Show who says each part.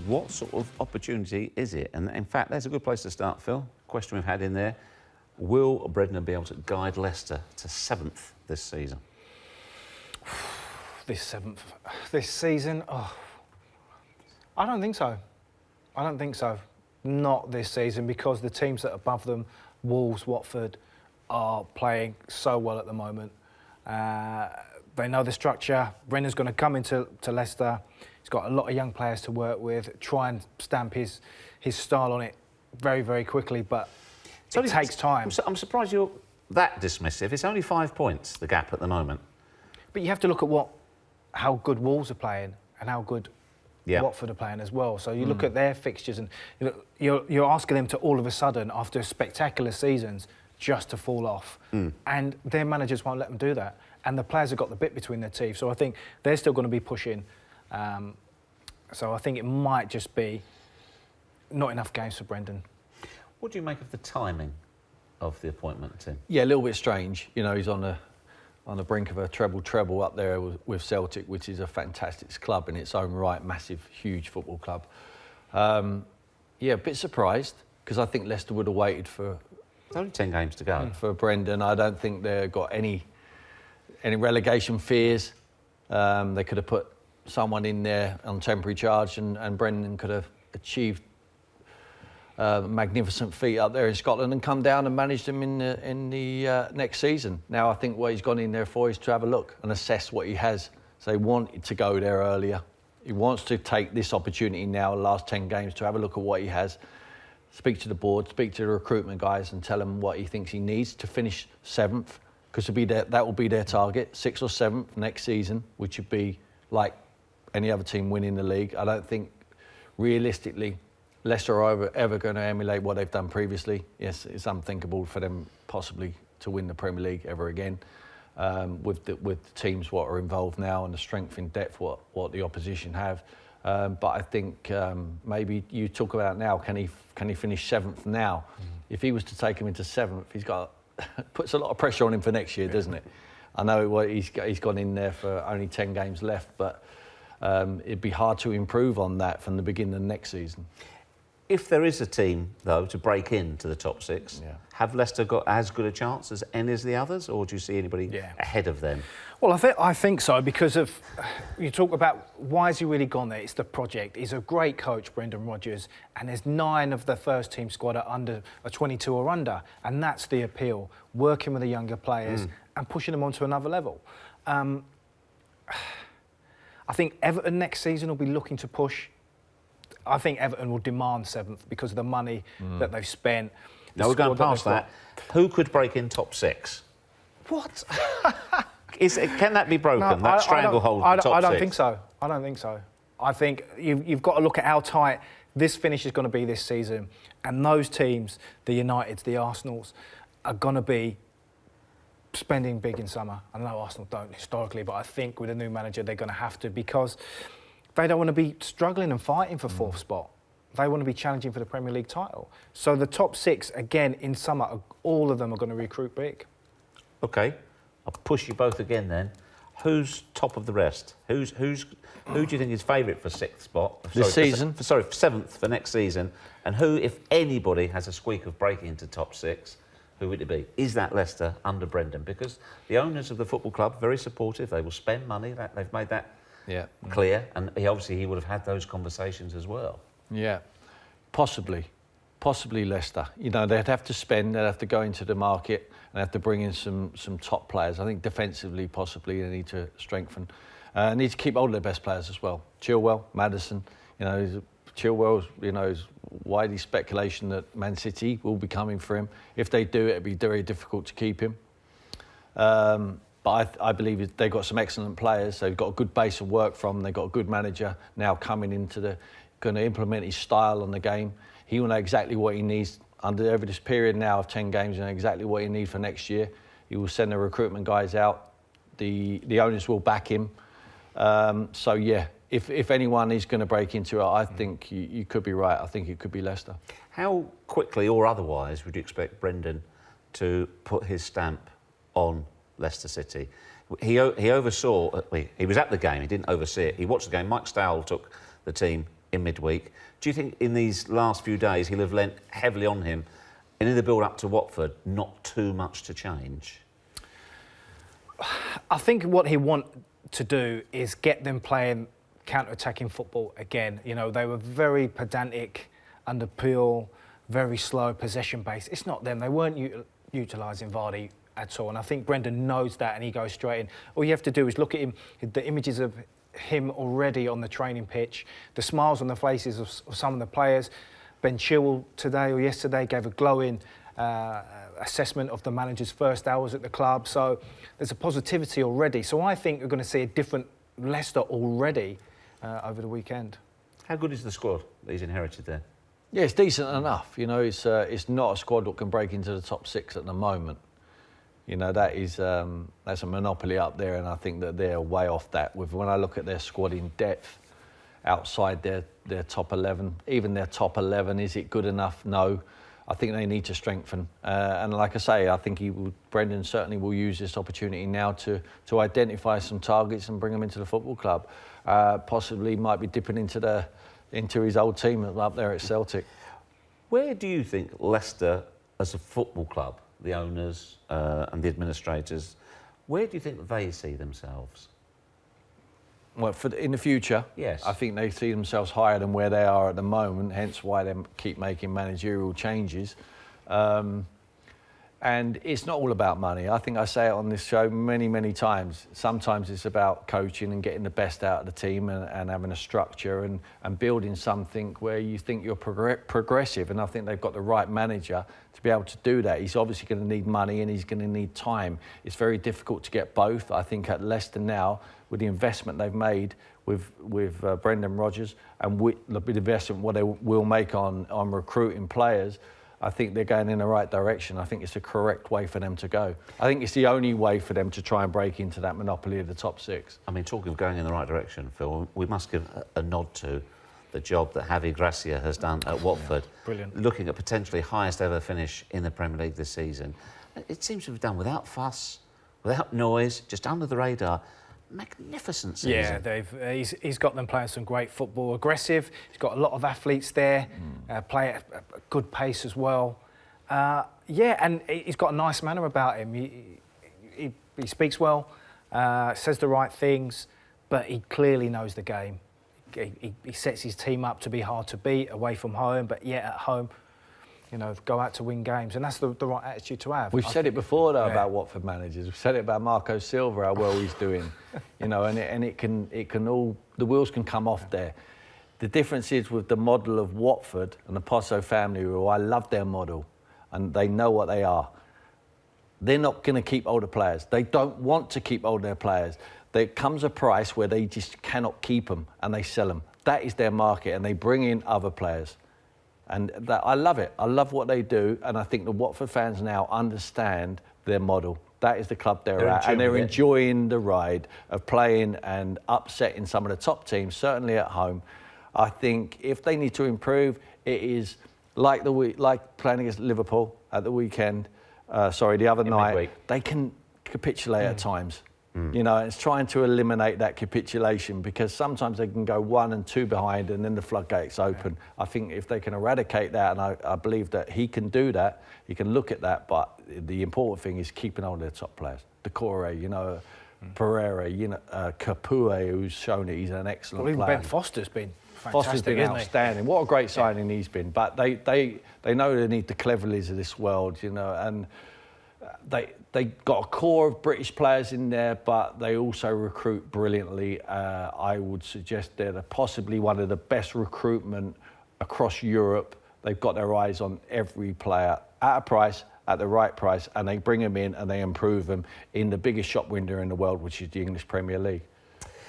Speaker 1: what sort of opportunity is it? And in fact, there's a good place to start, Phil. Question we've had in there. Will Brendan be able to guide Leicester to 7th this season?
Speaker 2: This season? Oh, I don't think so. I don't think so. Not this season, because the teams that are above them, Wolves, Watford, are playing so well at the moment. They know the structure. Brendan's going to come into Leicester. He's got a lot of young players to work with, try and stamp his style on it very, very quickly, but it takes time.
Speaker 1: I'm surprised you're that dismissive. It's only 5 points, the gap at the moment.
Speaker 2: But you have to look at how good Wolves are playing and how good Watford are playing as well. So you look at their fixtures and you're asking them to all of a sudden, after spectacular seasons, just to fall off. And their managers won't let them do that. And the players have got the bit between their teeth. So I think they're still going to be pushing. So I think it might just be not enough games for Brendan.
Speaker 1: What do you make of the timing of the appointment, Tim?
Speaker 3: Yeah, a little bit strange. You know, he's on the brink of a treble up there with Celtic, which is a fantastic club in its own right, massive, huge football club. Yeah, a bit surprised, because I think Leicester would have waited for...
Speaker 1: It's only 10 games to go.
Speaker 3: For Brendan. I don't think they've got any relegation fears. They could have put someone in there on temporary charge, and Brendan could have achieved a magnificent feat up there in Scotland and come down and manage them in the next season. Now, I think what he's gone in there for is to have a look and assess what he has. So he wanted to go there earlier. He wants to take this opportunity now, the last 10 games, to have a look at what he has, speak to the board, speak to the recruitment guys and tell them what he thinks he needs to finish 7th, because that will be their target, 6th or 7th next season, which would be like any other team winning the league. I don't think, realistically, Leicester are ever going to emulate what they've done previously. Yes, it's unthinkable for them possibly to win the Premier League ever again, with the teams what are involved now and the strength in depth what the opposition have. But I think maybe you talk about now, can he finish 7th now? If he was to take him into 7th, he's got puts a lot of pressure on him for next year, doesn't it? I know he's gone in there for only 10 games left, but it'd be hard to improve on that from the beginning of next season.
Speaker 1: If there is a team, though, to break into the top 6, have Leicester got as good a chance as any of the others, or do you see anybody ahead of them?
Speaker 2: Well, I think so, because of, you talk about why has he really gone there? It's the project. He's a great coach, Brendan Rodgers, and there's 9 of the first team squad are 22 or under, and that's the appeal, working with the younger players and pushing them onto another level. I think Everton next season will be looking to push. I think Everton will demand 7th because of the money that they've spent.
Speaker 1: Now, we're going past that. Who could break in top 6?
Speaker 2: What?
Speaker 1: Can that be broken, that stranglehold top 6?
Speaker 2: I don't think so. I don't think so. I think you've got to look at how tight this finish is going to be this season. And those teams, the Uniteds, the Arsenals, are going to be spending big in summer. I know Arsenal don't historically, but I think with a new manager, they're going to have to, because they don't want to be struggling and fighting for 4th spot. They want to be challenging for the Premier League title. So the top 6, again, in summer, all of them are going to recruit big.
Speaker 1: OK, I'll push you both again then. Who's top of the rest? Who do you think is favourite for 6th spot?
Speaker 3: This season?
Speaker 1: For 7th for next season. And who, if anybody, has a squeak of breaking into top 6, who would it be? Is that Leicester under Brendan? Because the owners of the football club, very supportive. They will spend money. They've made that clear, and he would have had those conversations as well. Yeah,
Speaker 3: possibly Leicester. You know, they'd have to spend, they'd have to go into the market and have to bring in some top players. I think defensively, possibly, they need to strengthen. Need to keep hold of their best players as well. Chilwell, Maddison. You know, Chilwell's, is widely speculation that Man City will be coming for him. If they do, it'd be very difficult to keep him. But I believe they've got some excellent players. So they've got a good base of work from. They've got a good manager now coming into going to implement his style on the game. He will know exactly what he needs over this period now of 10 games, and exactly what he needs for next year. He will send the recruitment guys out. The owners will back him. So yeah, if anyone is going to break into it, I think you could be right. I think it could be Leicester.
Speaker 1: How quickly or otherwise would you expect Brendan to put his stamp on Leicester City? He oversaw. He was at the game. He didn't oversee it. He watched the game. Mike Stowell took the team in midweek. Do you think in these last few days he'll have lent heavily on him, and in the build-up to Watford, not too much to change?
Speaker 2: I think what he wants to do is get them playing counter-attacking football again. You know, they were very pedantic under Peel, very slow, possession-based. It's not them. They weren't utilising Vardy at all. And I think Brendan knows that, and he goes straight in. All you have to do is look at him, the images of him already on the training pitch, the smiles on the faces of some of the players. Ben Chilwell today or yesterday gave a glowing assessment of the manager's first hours at the club. So there's a positivity already. So I think we're going to see a different Leicester already over the weekend.
Speaker 1: How good is the squad that he's inherited there?
Speaker 3: Yeah, it's decent enough. You know, it's not a squad that can break into the top 6 at the moment. You know, that's a monopoly up there, and I think that they're way off that. When I look at their squad in depth, outside their top 11, even their top 11, is it good enough? No. I think they need to strengthen. And like I say, I think Brendan certainly will use this opportunity now to identify some targets and bring them into the football club. Possibly might be dipping into his old team up there at Celtic.
Speaker 1: Where do you think Leicester, as a football club, the owners and the administrators, where do you think they see themselves?
Speaker 3: Well, in the future,
Speaker 1: yes.
Speaker 3: I think they see themselves higher than where they are at the moment, hence why they keep making managerial changes. And it's not all about money. I think I say it on this show many, many times. Sometimes it's about coaching and getting the best out of the team and having a structure and building something where you think you're progressive. And I think they've got the right manager to be able to do that. He's obviously going to need money and he's going to need time. It's very difficult to get both. I think at Leicester now, with the investment they've made with Brendan Rodgers and with the investment what they will make on recruiting players, I think they're going in the right direction. I think it's the correct way for them to go. I think it's the only way for them to try and break into that monopoly of the top 6.
Speaker 1: I mean, talking of going in the right direction, Phil, we must give a nod to the job that Javi Gracia has done at Watford.
Speaker 2: Yeah, brilliant.
Speaker 1: Looking at potentially highest ever finish in the Premier League this season. It seems to have done without fuss, without noise, just under the radar. Magnificent season.
Speaker 2: Yeah, he's got them playing some great football, aggressive. He's got a lot of athletes there, play at a good pace as well. And he's got a nice manner about him. He speaks well, says the right things, but he clearly knows the game. He sets his team up to be hard to beat away from home, but yet at home, you know, go out to win games, and that's the right attitude to have.
Speaker 3: We've said it before though about Watford managers. We've said it about Marco Silva, how well he's doing, you know, and it can all, the wheels can come off there. The difference is with the model of Watford and the Pozo family, who I love their model, and they know what they are. They're not going to keep older players. They don't want to keep older players. There comes a price where they just cannot keep them, and they sell them. That is their market, and they bring in other players. And I love it. I love what they do, and I think the Watford fans now understand their model. That is the club they're at, and they're enjoying the ride of playing and upsetting some of the top teams, certainly at home. I think if they need to improve, it is like playing against Liverpool at the weekend. The other night. Midweek. They can capitulate at times. You know, it's trying to eliminate that capitulation, because sometimes they can go 1 and 2 behind and then the floodgates open. I think if they can eradicate that, and I believe that he can do that, he can look at that, but the important thing is keeping on their top players. Decore, you know, Pereira, you know, Kapue, who's shown it, he's an excellent player.
Speaker 2: Ben Foster's been fantastic.
Speaker 3: Foster's been outstanding. What a great signing he's been. But they know they need the Cleverleys of this world, you know, and they got a core of British players in there, but they also recruit brilliantly. I would suggest they're possibly one of the best recruitment across Europe. They've got their eyes on every player at a price, at the right price, and they bring them in and they improve them in the biggest shop window in the world, which is the English Premier League.